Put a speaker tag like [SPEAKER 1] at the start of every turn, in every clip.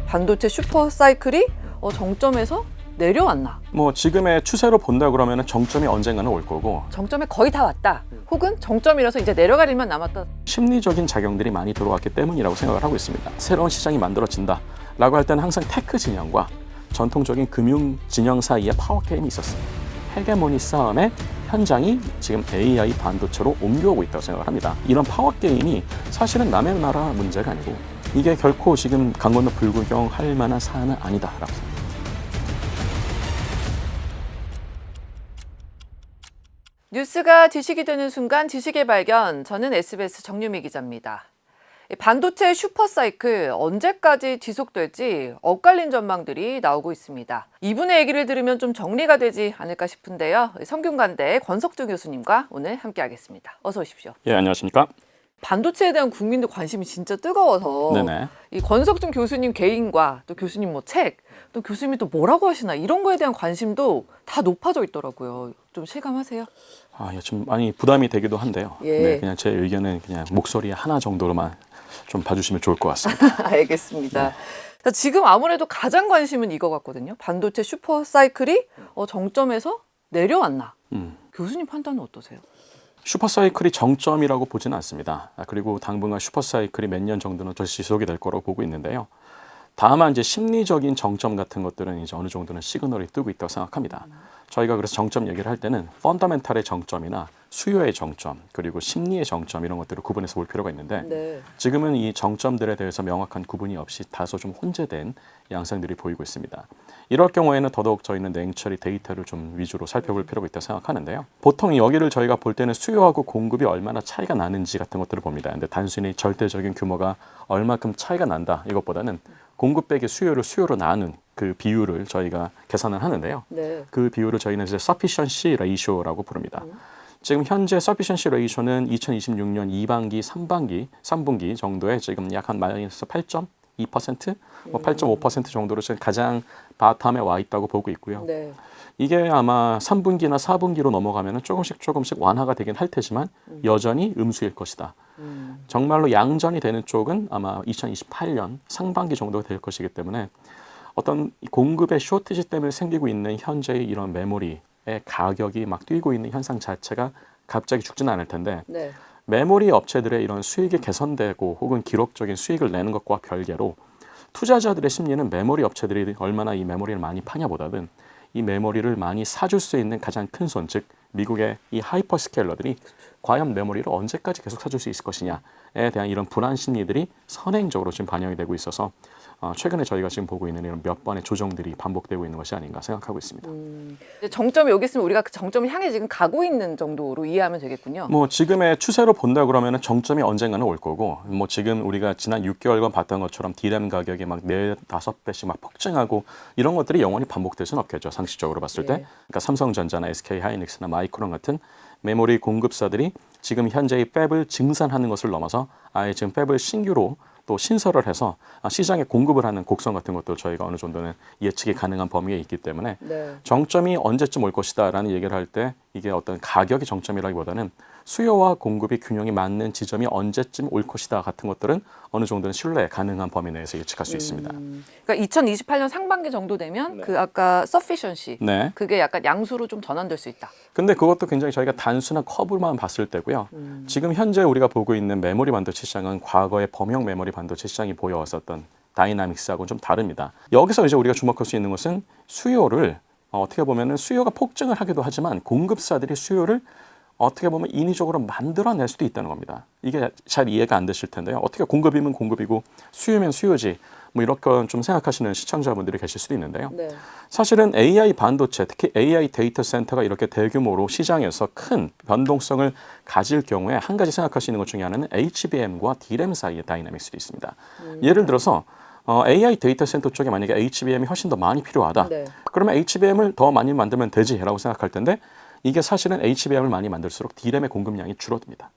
[SPEAKER 1] 반도체 슈퍼 사이클이 정점에서 내려왔나?
[SPEAKER 2] 뭐 지금의 추세로 본다 그러면 정점이 언젠가는 올 거고
[SPEAKER 1] 정점에 거의 다 왔다. 혹은 정점이라서 이제 내려갈 일만 남았다.
[SPEAKER 2] 심리적인 작용들이 많이 들어왔기 때문이라고 생각을 하고 있습니다. 새로운 시장이 만들어진다 라고 할 때는 항상 테크 진영과 전통적인 금융 진영 사이에 파워 게임이 있었어요. 헤게모니 싸움의 현장이 지금 AI 반도체로 옮겨오고 있다고 생각을 합니다. 이런 파워 게임이 사실은 남의 나라 문제가 아니고 이게 결코 지금 강 건너 불구경할 만한 사안은 아니다라고 생각합니다.
[SPEAKER 1] 뉴스가 지식이 되는 순간 지식의 발견. 저는 SBS 정유미 기자입니다. 반도체 슈퍼사이클 언제까지 지속될지 엇갈린 전망들이 나오고 있습니다. 이분의 얘기를 들으면 좀 정리가 되지 않을까 싶은데요. 성균관대 권석주 교수님과 오늘 함께하겠습니다. 어서 오십시오.
[SPEAKER 2] 예, 안녕하십니까?
[SPEAKER 1] 반도체에 대한 국민들 관심이 진짜 뜨거워서
[SPEAKER 2] 네네.
[SPEAKER 1] 이 권석준 교수님 개인과 또 교수님 뭐 책, 또 교수님이 또 뭐라고 하시나 이런 거에 대한 관심도 다 높아져 있더라고요. 좀 실감하세요?
[SPEAKER 2] 예, 좀 많이 부담이 되기도 한데요.
[SPEAKER 1] 예.
[SPEAKER 2] 네, 그냥 제 의견은 그냥 목소리 하나 정도로만 좀 봐주시면 좋을 것 같습니다.
[SPEAKER 1] 알겠습니다. 자, 지금 아무래도 가장 관심은 이거 같거든요. 반도체 슈퍼 사이클이 정점에서 내려왔나? 교수님 판단은 어떠세요?
[SPEAKER 2] 슈퍼사이클이 정점이라고 보지는 않습니다. 그리고 당분간 슈퍼사이클이 몇 년 정도는 더 지속이 될 거라고 보고 있는데요. 다만 이제 심리적인 정점 같은 것들은 이제 어느 정도는 시그널이 뜨고 있다고 생각합니다. 저희가 그래서 정점 얘기를 할 때는 펀더멘탈의 정점이나 수요의 정점, 그리고 심리의 정점 이런 것들을 구분해서 볼 필요가 있는데
[SPEAKER 1] 네.
[SPEAKER 2] 지금은 이 정점들에 대해서 명확한 구분이 없이 다소 좀 혼재된 양상들이 보이고 있습니다. 이럴 경우에는 더더욱 저희는 냉철히 데이터를 좀 위주로 살펴볼 필요가 있다고 생각하는데요. 보통 여기를 저희가 볼 때는 수요하고 공급이 얼마나 차이가 나는지 같은 것들을 봅니다. 근데 단순히 절대적인 규모가 얼마큼 차이가 난다 이것보다는 공급 빼기 수요를 수요로 나눈 그 비율을 저희가 계산을 하는데요.
[SPEAKER 1] 네.
[SPEAKER 2] 그 비율을 저희는 이제 sufficiency ratio라고 부릅니다. 지금 현재 sufficiency ratio는 2026년 2반기, 3분기 정도에 지금 약 한 마이너스 8.2%, 뭐 8.5% 정도로 지금 가장 바텀에 와 있다고 보고 있고요.
[SPEAKER 1] 네.
[SPEAKER 2] 이게 아마 3분기나 4분기로 넘어가면 조금씩 완화가 되긴 할 테지만 여전히 음수일 것이다. 정말로 양전이 되는 쪽은 아마 2028년 상반기 정도가 될 것이기 때문에 어떤 공급의 쇼티지 때문에 생기고 있는 현재의 이런 메모리의 가격이 막 뛰고 있는 현상 자체가 갑자기 죽지는 않을 텐데
[SPEAKER 1] 네.
[SPEAKER 2] 메모리 업체들의 이런 수익이 개선되고 혹은 기록적인 수익을 내는 것과 별개로 투자자들의 심리는 메모리 업체들이 얼마나 이 메모리를 많이 파냐보다는 이 메모리를 많이 사줄 수 있는 가장 큰 손, 즉 미국의 이 하이퍼스케일러들이 과연 메모리를 언제까지 계속 사줄 수 있을 것이냐에 대한 이런 불안 심리들이 선행적으로 지금 반영이 되고 있어서 최근에 저희가 지금 보고 있는 이런 몇 번의 조정들이 반복되고 있는 것이 아닌가 생각하고 있습니다.
[SPEAKER 1] 정점이 여기 있으면 우리가 그 정점을 향해 지금 가고 있는 정도로 이해하면 되겠군요.
[SPEAKER 2] 뭐 지금의 추세로 본다 그러면 정점이 언젠가는 올 거고 뭐 지금 우리가 지난 6개월간 봤던 것처럼 D램 가격이 막 4-5배씩 막 폭증하고 이런 것들이 영원히 반복될 수는 없겠죠. 상식적으로 봤을 때. 그러니까 삼성전자나 SK하이닉스나 마이크론 같은 메모리 공급사들이 지금 현재의 팹을 증산하는 것을 넘어서 아예 지금 팹을 신규로 또 신설을 해서 시장에 공급을 하는 곡선 같은 것도 저희가 어느 정도는 예측이 가능한 범위에 있기 때문에
[SPEAKER 1] 네.
[SPEAKER 2] 정점이 언제쯤 올 것이다라는 얘기를 할 때 이게 어떤 가격이 정점이라기보다는 수요와 공급이 균형이 맞는 지점이 언제쯤 올 것이다 같은 것들은 어느 정도는 신뢰 가능한 범위 내에서 예측할 수 있습니다.
[SPEAKER 1] 그러니까 2028년 상반기 정도 되면 그 아까 sufficiency
[SPEAKER 2] 네.
[SPEAKER 1] 그게 약간 양수로 좀 전환될 수 있다.
[SPEAKER 2] 근데 그것도 굉장히 저희가 단순한 커브만 봤을 때고요. 지금 현재 우리가 보고 있는 메모리 반도체 시장은 과거의 범용 메모리 반도체 시장이 보여왔었던 다이나믹스하고는 좀 다릅니다. 여기서 이제 우리가 주목할 수 있는 것은 수요를 어떻게 보면은 수요가 폭증을 하기도 하지만 공급사들이 수요를 어떻게 보면 인위적으로 만들어낼 수도 있다는 겁니다. 이게 잘 이해가 안 되실 텐데요. 어떻게 공급이면 공급이고 수요면 수요지 뭐 이렇게 좀 생각하시는 시청자분들이 계실 수도 있는데요.
[SPEAKER 1] 네.
[SPEAKER 2] 사실은 AI 반도체, 특히 AI 데이터 센터가 이렇게 대규모로 시장에서 큰 변동성을 가질 경우에 한 가지 생각할 수 있는 것 중에 하나는 HBM과 D램 사이의 다이나믹스도 있습니다. 예를 들어서 AI 데이터 센터 쪽에 만약에 HBM이 훨씬 더 많이 필요하다.
[SPEAKER 1] 네.
[SPEAKER 2] 그러면 HBM을 더 많이 만들면 되지라고 생각할 텐데 이게 사실은 HBM을 많이 만들수록 D램의 공급량이 줄어듭니다.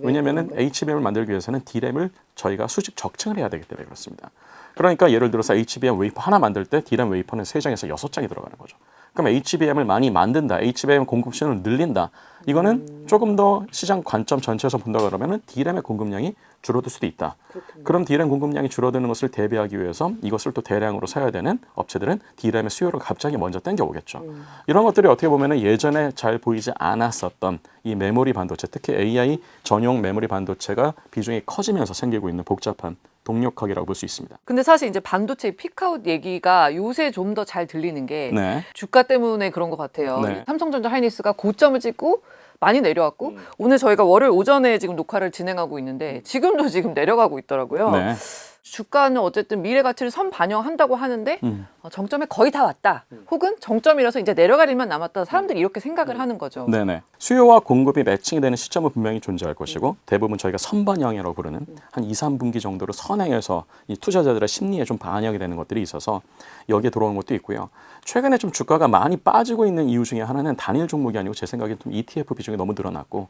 [SPEAKER 2] 왜냐하면 HBM을 만들기 위해서는 D램을 저희가 수직 적층을 해야 되기 때문에 그렇습니다. 그러니까 예를 들어서 HBM 웨이퍼 하나 만들 때 D램 웨이퍼는 3장에서 6장이 들어가는 거죠. 그럼 HBM을 많이 만든다, HBM 공급 수요를 늘린다. 이거는 조금 더 시장 관점 전체에서 본다 그러면은 D램의 공급량이 줄어들 수도 있다. 그럼 D램 공급량이 줄어드는 것을 대비하기 위해서 이것을 또 대량으로 사야 되는 업체들은 D램의 수요를 갑자기 먼저 땡겨오겠죠. 이런 것들이 어떻게 보면은 예전에 잘 보이지 않았었던 이 메모리 반도체, 특히 AI 전용 메모리 반도체가 비중이 커지면서 생기고 있는 복잡한 동력학이라고 볼 수 있습니다.
[SPEAKER 1] 근데 사실 이제 반도체 피크아웃 얘기가 요새 좀 더 잘 들리는 게
[SPEAKER 2] 네.
[SPEAKER 1] 주가 때문에 그런 것 같아요.
[SPEAKER 2] 네.
[SPEAKER 1] 삼성전자 하이닉스가 고점을 찍고 많이 내려왔고 오늘 저희가 월요일 오전에 지금 녹화를 진행하고 있는데 지금도 지금 내려가고 있더라고요.
[SPEAKER 2] 네.
[SPEAKER 1] 주가는 어쨌든 미래 가치를 선반영한다고 하는데 정점에 거의 다 왔다. 혹은 정점이라서 이제 내려갈 일만 남았다. 사람들이 이렇게 생각을 하는 거죠.
[SPEAKER 2] 네네. 수요와 공급이 매칭이 되는 시점은 분명히 존재할 것이고 대부분 저희가 선반영이라고 부르는 한 2, 3분기 정도로 선행해서 이 투자자들의 심리에 좀 반영이 되는 것들이 있어서 여기에 들어오는 것도 있고요. 최근에 좀 주가가 많이 빠지고 있는 이유 중에 하나는 단일 종목이 아니고 제 생각엔 좀 ETF 비중이 너무 늘어났고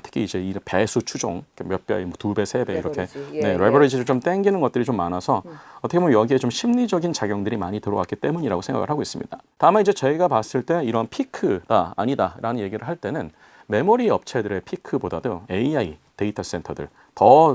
[SPEAKER 2] 특히 이제 이 배수 추종 몇 배, 2배, 3배 이렇게
[SPEAKER 1] 레버리지. 예,
[SPEAKER 2] 네, 레버리지를 좀 땡기는 것들이 좀 많아서 어떻게 보면 여기에 좀 심리적인 작용들이 많이 들어왔기 때문이라고 생각을 하고 있습니다. 다만 이제 저희가 봤을 때 이런 피크다 아니다라는 얘기를 할 때는 메모리 업체들의 피크보다도 AI 데이터 센터들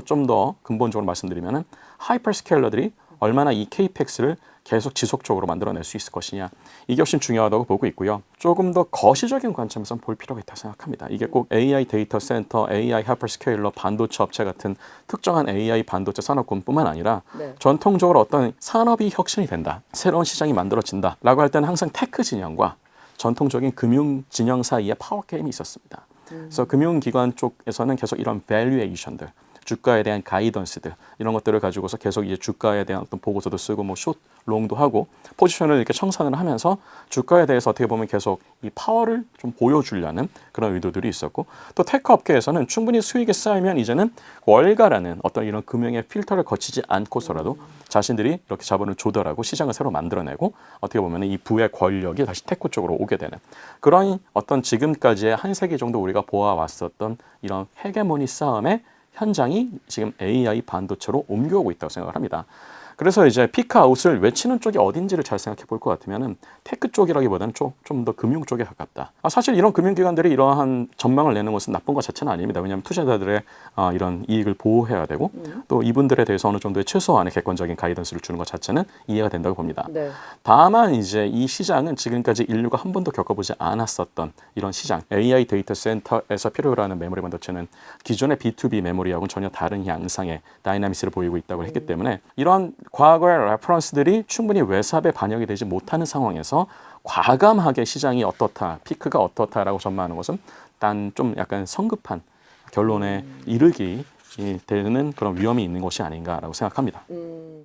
[SPEAKER 2] 좀 더 근본적으로 말씀드리면은 하이퍼스케일러들이 얼마나 이 KPX를 계속 지속적으로 만들어낼 수 있을 것이냐 이게 훨씬 중요하다고 보고 있고요. 조금 더 거시적인 관점에서 볼 필요가 있다고 생각합니다. 이게 꼭 AI 데이터 센터, AI 하이퍼스케일러, 반도체 업체 같은 특정한 AI 반도체 산업군뿐만 아니라
[SPEAKER 1] 네.
[SPEAKER 2] 전통적으로 어떤 산업이 혁신이 된다, 새로운 시장이 만들어진다라고 할 때는 항상 테크 진영과 전통적인 금융 진영 사이에 파워 게임이 있었습니다. 그래서 금융기관 쪽에서는 계속 이런 밸류에이션들 주가에 대한 가이던스들 이런 것들을 가지고서 계속 이제 주가에 대한 어떤 보고서도 쓰고 뭐 숏, 롱도 하고 포지션을 이렇게 청산을 하면서 주가에 대해서 어떻게 보면 계속 이 파워를 좀 보여주려는 그런 의도들이 있었고 또 테크 업계에서는 충분히 수익이 쌓이면 이제는 월가라는 어떤 이런 금융의 필터를 거치지 않고서라도 자신들이 이렇게 자본을 조달하고 시장을 새로 만들어내고 어떻게 보면 이 부의 권력이 다시 테크 쪽으로 오게 되는 그런 어떤 지금까지의 한 세기 정도 우리가 보아왔었던 이런 헤게모니 싸움의 현장이 지금 AI 반도체로 옮겨오고 있다고 생각을 합니다. 그래서 이제 피크아웃을 외치는 쪽이 어딘지를 잘 생각해 볼 것 같으면은 테크 쪽이라기보다는 좀 더 금융 쪽에 가깝다. 사실 이런 금융기관들이 이러한 전망을 내는 것은 나쁜 것 자체는 아닙니다. 왜냐하면 투자자들의 이런 이익을 보호해야 되고 또 이분들에 대해서 어느 정도의 최소한의 객관적인 가이던스를 주는 것 자체는 이해가 된다고 봅니다.
[SPEAKER 1] 네.
[SPEAKER 2] 다만 이제 이 시장은 지금까지 인류가 한 번도 겪어보지 않았었던 이런 시장, AI 데이터 센터에서 필요로 하는 메모리 반도체는 기존의 B2B 메모리하고는 전혀 다른 양상의 다이나믹스를 보이고 있다고 했기 때문에 이런 과거의 레퍼런스들이 충분히 외삽에 반영이 되지 못하는 상황에서 과감하게 시장이 어떻다, 피크가 어떻다라고 전망하는 것은 단 좀 약간 성급한 결론에 이르기 되는 그런 위험이 있는 것이 아닌가라고 생각합니다.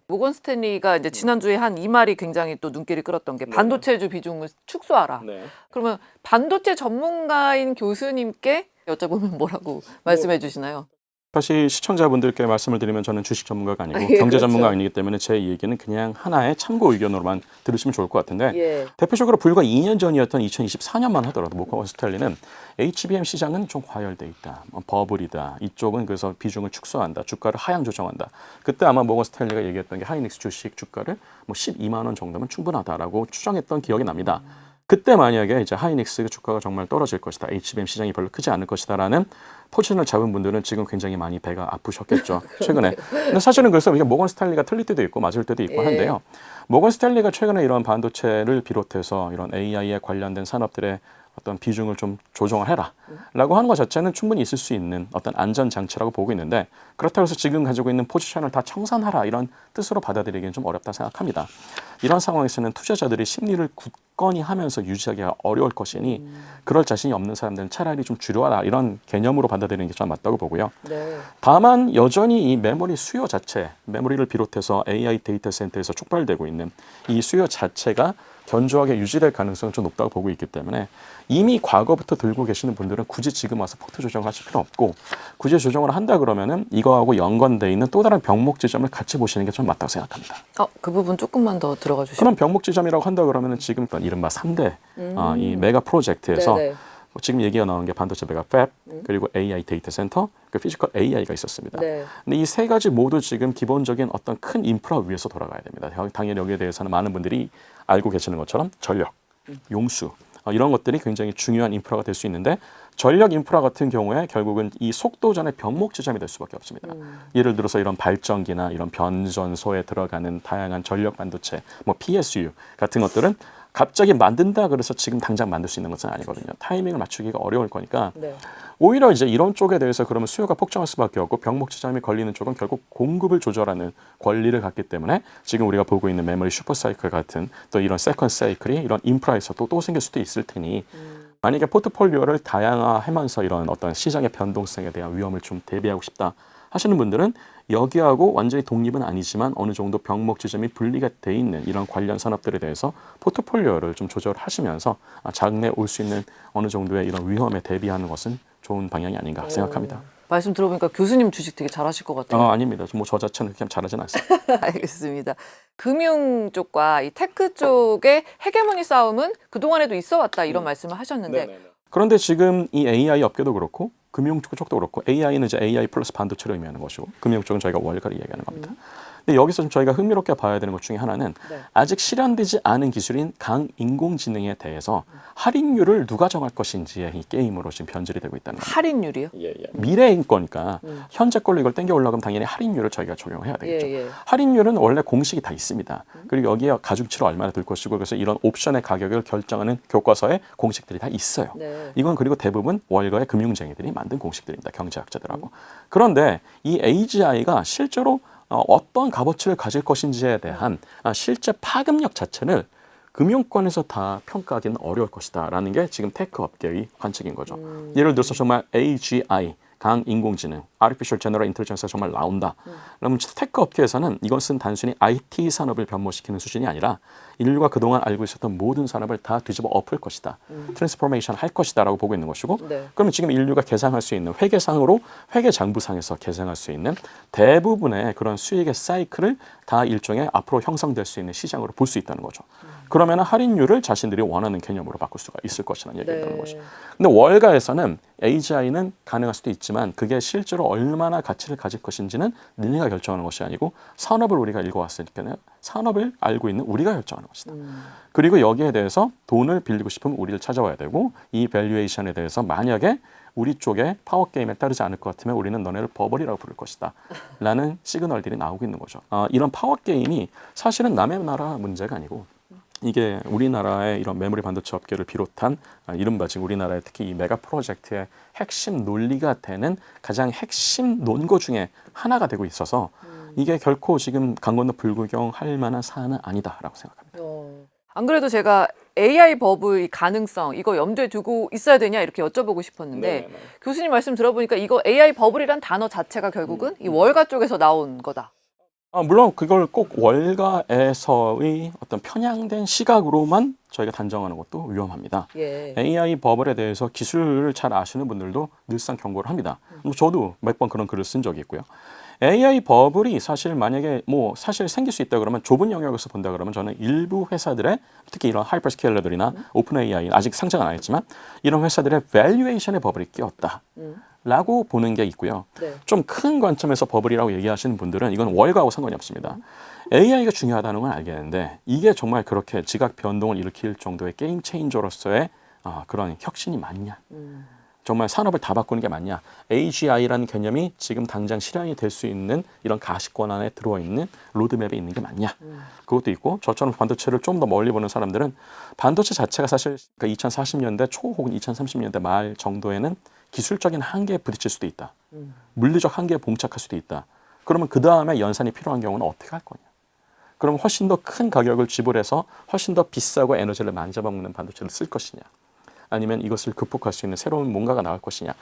[SPEAKER 1] 모건 스탠리가 이제 지난주에 한 이 말이 굉장히 또 눈길을 끌었던 게 반도체주 비중을 축소하라. 그러면 반도체 전문가인 교수님께 여쭤보면 뭐라고 말씀해 주시나요?
[SPEAKER 2] 사실 시청자분들께 말씀을 드리면 저는 주식 전문가가 아니고
[SPEAKER 1] 예,
[SPEAKER 2] 경제
[SPEAKER 1] 그렇죠.
[SPEAKER 2] 전문가가 아니기 때문에 제 얘기는 그냥 하나의 참고 의견으로만 들으시면 좋을 것 같은데
[SPEAKER 1] 예.
[SPEAKER 2] 대표적으로 불과 2년 전이었던 2024년만 하더라도 모건 스탠리는 HBM 시장은 좀 과열돼 있다, 버블이다, 이쪽은 그래서 비중을 축소한다, 주가를 하향 조정한다. 그때 아마 모건 스탠리가 얘기했던 게 하이닉스 주식 주가를 뭐 12만 원 정도면 충분하다라고 추정했던 기억이 납니다. 그때 만약에 이제 하이닉스 주가가 정말 떨어질 것이다, HBM 시장이 별로 크지 않을 것이다라는 포지션을 잡은 분들은 지금 굉장히 많이 배가 아프셨겠죠. 최근에. 근데 사실은 그래서 이게 모건 스탠리가 틀릴 때도 있고 맞을 때도 있고 한데요. 모건 스탠리가 최근에 이런 반도체를 비롯해서 이런 AI에 관련된 산업들의 어떤 비중을 좀 조정을 해라 라고 하는 것 자체는 충분히 있을 수 있는 어떤 안전장치라고 보고 있는데 그렇다고 해서 지금 가지고 있는 포지션을 다 청산하라 이런 뜻으로 받아들이기는 좀 어렵다 생각합니다. 이런 상황에서는 투자자들이 심리를 굳건히 하면서 유지하기가 어려울 것이니 그럴 자신이 없는 사람들은 차라리 좀 줄여라 이런 개념으로 받아들이는 게 좀 맞다고 보고요.
[SPEAKER 1] 네.
[SPEAKER 2] 다만 여전히 이 메모리 수요 자체, 메모리를 비롯해서 AI 데이터 센터에서 촉발되고 있는 이 수요 자체가 견조하게 유지될 가능성은 좀 높다고 보고 있기 때문에 이미 과거부터 들고 계시는 분들은 굳이 지금 와서 포트 조정을 하실 필요 없고 굳이 조정을 한다 그러면은 이거하고 연관돼 있는 또 다른 병목 지점을 같이 보시는 게 좀 맞다고 생각합니다.
[SPEAKER 1] 그 부분 조금만 더 들어가 주시면.
[SPEAKER 2] 그럼 병목 지점이라고 한다 그러면은 지금 이른바 3대 이 메가 프로젝트에서
[SPEAKER 1] 네네.
[SPEAKER 2] 지금 얘기가 나온 게 반도체 메가 팹 그리고 AI 데이터 센터 그 피지컬 AI가 있었습니다.
[SPEAKER 1] 네.
[SPEAKER 2] 근데 이 세 가지 모두 지금 기본적인 어떤 큰 인프라 위에서 돌아가야 됩니다. 당연히 여기에 대해서는 많은 분들이 알고 계시는 것처럼 전력, 용수, 이런 것들이 굉장히 중요한 인프라가 될 수 있는데 전력 인프라 같은 경우에 결국은 이 속도전의 병목 지점이 될 수밖에 없습니다. 예를 들어서 이런 발전기나 이런 변전소에 들어가는 다양한 전력 반도체, 뭐 PSU 같은 것들은 갑자기 만든다 그래서 지금 당장 만들 수 있는 것은 아니거든요. 타이밍을 맞추기가 어려울 거니까
[SPEAKER 1] 네.
[SPEAKER 2] 오히려 이제 이런 쪽에 대해서 그러면 수요가 폭증할 수밖에 없고 병목 지점이 걸리는 쪽은 결국 공급을 조절하는 권리를 갖기 때문에 지금 우리가 보고 있는 메모리 슈퍼사이클 같은 또 이런 세컨드 사이클이 이런 인프라에서도 또 생길 수도 있을 테니 만약에 포트폴리오를 다양화하면서 이런 어떤 시장의 변동성에 대한 위험을 좀 대비하고 싶다 하시는 분들은 여기하고 완전히 독립은 아니지만 어느 정도 병목 지점이 분리가 돼 있는 이런 관련 산업들에 대해서 포트폴리오를 좀 조절하시면서 장래 올 수 있는 어느 정도의 이런 위험에 대비하는 것은 좋은 방향이 아닌가 생각합니다.
[SPEAKER 1] 말씀 들어보니까 교수님 주식 되게 잘하실 것 같아요.
[SPEAKER 2] 아닙니다. 뭐 저 자체는 그렇게 잘하진 않습니다.
[SPEAKER 1] 알겠습니다. 금융 쪽과 이 테크 쪽의 헤게모니 싸움은 그동안에도 있어 왔다 이런 말씀을 하셨는데
[SPEAKER 2] 그런데 지금 이 AI 업계도 그렇고 금융 쪽도 그렇고 AI는 이제 AI 플러스 반도체를 의미하는 것이고 금융 쪽은 저희가 월가를 이야기하는 겁니다. 근데 여기서 좀 저희가 흥미롭게 봐야 되는 것 중에 하나는
[SPEAKER 1] 네.
[SPEAKER 2] 아직 실현되지 않은 기술인 강인공지능에 대해서 할인율을 누가 정할 것인지의 이 게임으로 지금 변질이 되고 있다는 겁니다.
[SPEAKER 1] 할인율이요?
[SPEAKER 2] 미래인 거니까 현재 걸로 이걸 땡겨 올라가면 당연히 할인율을 저희가 적용해야 되겠죠.
[SPEAKER 1] 예.
[SPEAKER 2] 할인율은 원래 공식이 다 있습니다. 그리고 여기에 가중치를 얼마나 들 것이고 그래서 이런 옵션의 가격을 결정하는 교과서에 공식들이 다 있어요.
[SPEAKER 1] 네.
[SPEAKER 2] 이건 그리고 대부분 월가의 금융쟁이들이 만든 공식들입니다. 경제학자들하고. 그런데 이 AGI가 실제로 어떤 값어치를 가질 것인지에 대한 실제 파급력 자체를 금융권에서 다 평가하기는 어려울 것이다라는 게 지금 테크 업계의 관측인 거죠. 예를 들어서 정말 AGI, 강인공지능, Artificial General Intelligence가 정말 나온다. 그러면 테크 업계에서는 이것은 단순히 IT 산업을 변모시키는 수준이 아니라 인류가 그동안 알고 있었던 모든 산업을 다 뒤집어 엎을 것이다. 트랜스포메이션 할 것이다 라고 보고 있는 것이고
[SPEAKER 1] 네.
[SPEAKER 2] 그러면 지금 인류가 계상할 수 있는 회계상으로 회계장부상에서 계상할 수 있는 대부분의 그런 수익의 사이클을 다 일종의 앞으로 형성될 수 있는 시장으로 볼 수 있다는 거죠. 그러면 할인율을 자신들이 원하는 개념으로 바꿀 수가 있을 것이라는 얘기가 있다는 것이죠. 근데 월가에서는 AGI는 가능할 수도 있지만 그게 실제로 얼마나 가치를 가질 것인지는 니네가 결정하는 것이 아니고 산업을 우리가 읽어왔으니까 산업을 알고 있는 우리가 결정하는 것이다. 그리고 여기에 대해서 돈을 빌리고 싶으면 우리를 찾아와야 되고 이 밸류에이션에 대해서 만약에 우리 쪽에 파워게임에 따르지 않을 것 같으면 우리는 너네를 버벌이라고 부를 것이다 라는 시그널들이 나오고 있는 거죠. 이런 파워게임이 사실은 남의 나라 문제가 아니고 이게 우리나라의 이런 메모리 반도체 업계를 비롯한 이른바 지금 우리나라의 특히 이 메가 프로젝트의 핵심 논리가 되는 가장 핵심 논거 중에 하나가 되고 있어서 이게 결코 지금 강 건너 불구경할 만한 사안은 아니다라고 생각합니다.
[SPEAKER 1] 안 그래도 제가 AI 버블 가능성 이거 염두에 두고 있어야 되냐 이렇게 여쭤보고 싶었는데 교수님 말씀 들어보니까 이거 AI 버블이란 단어 자체가 결국은 이 월가 쪽에서 나온 거다.
[SPEAKER 2] 물론 그걸 꼭 월가에서의 어떤 편향된 시각으로만 저희가 단정하는 것도 위험합니다.
[SPEAKER 1] 예.
[SPEAKER 2] AI 버블에 대해서 기술을 잘 아시는 분들도 늘상 경고를 합니다. 저도 몇 번 그런 글을 쓴 적이 있고요. AI 버블이 사실 만약에 사실 생길 수 있다 그러면 좁은 영역에서 본다 그러면 저는 일부 회사들의 특히 이런 하이퍼스케일러들이나 오픈 AI 아직 상장은 안 했지만 이런 회사들의 밸류에이션의 버블이 끼었다. 라고 보는 게 있고요.
[SPEAKER 1] 네.
[SPEAKER 2] 좀 큰 관점에서 버블이라고 얘기하시는 분들은 이건 월가하고 상관이 없습니다. AI가 중요하다는 건 알겠는데 이게 정말 그렇게 지각 변동을 일으킬 정도의 게임 체인저로서의 그런 혁신이 맞냐? 정말 산업을 다 바꾸는 게 맞냐? AGI라는 개념이 지금 당장 실현이 될 수 있는 이런 가시권 안에 들어있는 로드맵에 있는 게 맞냐? 그것도 있고 저처럼 반도체를 좀 더 멀리 보는 사람들은 반도체 자체가 사실 2040년대 초 혹은 2030년대 말 정도에는 기술적인 한계에 부딪힐 수도 있다. 물리적 한계에 봉착할 수도 있다. 그러면 그 다음에 연산이 필요한 경우는 어떻게 할 거냐? 그럼 훨씬 더 큰 가격을 지불해서 훨씬 더 비싸고 에너지를 많이 잡아먹는 반도체를 쓸 것이냐? 아니면 이것을 극복할 수 있는 새로운 뭔가가 나올 것이냐?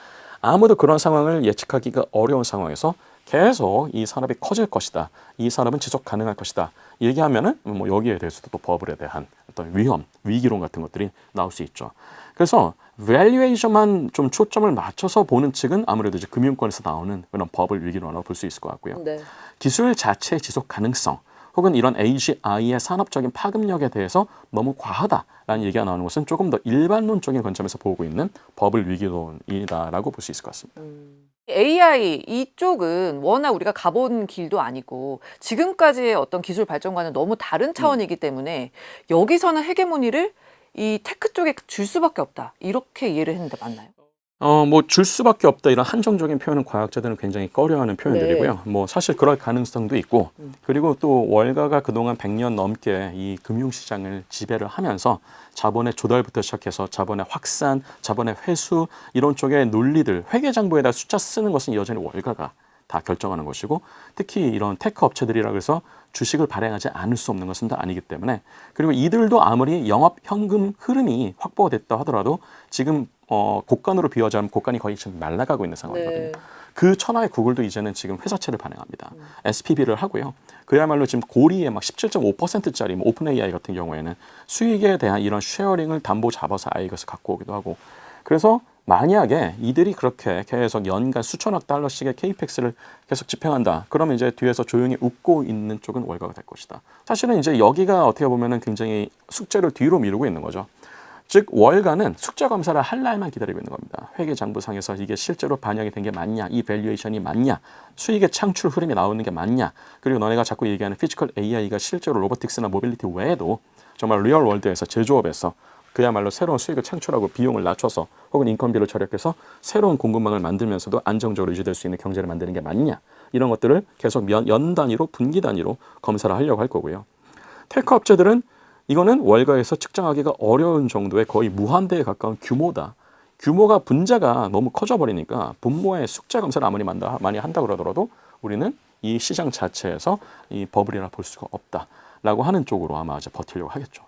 [SPEAKER 2] 아무도 그런 상황을 예측하기가 어려운 상황에서 계속 이 산업이 커질 것이다. 이 산업은 지속 가능할 것이다. 얘기하면은 여기에 대해서도 또 버블에 대한 어떤 위험, 위기론 같은 것들이 나올 수 있죠. 그래서 밸류에이션만 좀 초점을 맞춰서 보는 측은 아무래도 이제 금융권에서 나오는 그런 버블 위기론이라고 볼 수 있을 것 같고요.
[SPEAKER 1] 네.
[SPEAKER 2] 기술 자체의 지속 가능성 혹은 이런 AGI의 산업적인 파급력에 대해서 너무 과하다라는 얘기가 나오는 것은 조금 더 일반론적인 관점에서 보고 있는 버블 위기론이다라고 볼 수 있을 것 같습니다.
[SPEAKER 1] AI 이쪽은 워낙 우리가 가본 길도 아니고 지금까지의 어떤 기술 발전과는 너무 다른 차원이기 때문에 여기서는 헤게모니를 이 테크 쪽에 줄 수밖에 없다. 이렇게 이해를 했는데 맞나요?
[SPEAKER 2] 뭐 줄 수밖에 없다 이런 한정적인 표현은 과학자들은 굉장히 꺼려하는 표현들이고요. 뭐 사실 그럴 가능성도 있고 그리고 또 월가가 그동안 100년 넘게 이 금융시장을 지배를 하면서 자본의 조달부터 시작해서 자본의 확산, 자본의 회수 이런 쪽의 논리들 회계장부에다 숫자 쓰는 것은 여전히 월가가 다 결정하는 것이고 특히 이런 테크 업체들이라 그래서 주식을 발행하지 않을 수 없는 것은 다 아니기 때문에 그리고 이들도 아무리 영업 현금 흐름이 확보가 됐다 하더라도 지금 곡간으로 비워자면 곡간이 거의 지금 날아가고 있는 상황이거든요.
[SPEAKER 1] 네.
[SPEAKER 2] 그 천하의 구글도 이제는 지금 회사채를 발행합니다. SPV를 하고요. 그야말로 지금 고리에 막 17.5%짜리 뭐 오픈 AI 같은 경우에는 수익에 대한 이런 쉐어링을 담보 잡아서 아예 이것을 갖고 오기도 하고 그래서 만약에 이들이 그렇게 계속 연간 수천억 달러씩의 케이펙스를 계속 집행한다. 그러면 이제 뒤에서 조용히 웃고 있는 쪽은 월가가 될 것이다. 사실은 이제 여기가 어떻게 보면은 굉장히 숙제를 뒤로 미루고 있는 거죠. 즉 월가는 숙제 검사를 할 날만 기다리고 있는 겁니다. 회계장부상에서 이게 실제로 반영이 된 게 맞냐, 이 밸류에이션이 맞냐, 수익의 창출 흐름이 나오는 게 맞냐, 그리고 너네가 자꾸 얘기하는 피지컬 AI가 실제로 로보틱스나 모빌리티 외에도 정말 리얼 월드에서 제조업에서 그야말로 새로운 수익을 창출하고 비용을 낮춰서 혹은 인건비를 절약해서 새로운 공급망을 만들면서도 안정적으로 유지될 수 있는 경제를 만드는 게 맞냐 이런 것들을 계속 연 단위로 분기 단위로 검사를 하려고 할 거고요. 테크 업체들은 이거는 월가에서 측정하기가 어려운 정도의 거의 무한대에 가까운 규모다. 규모가 분자가 너무 커져버리니까 분모의 숙제 검사를 아무리 많이 한다 그러더라도 우리는 이 시장 자체에서 이 버블이라 볼 수가 없다라고 하는 쪽으로 아마 이제 버티려고 하겠죠.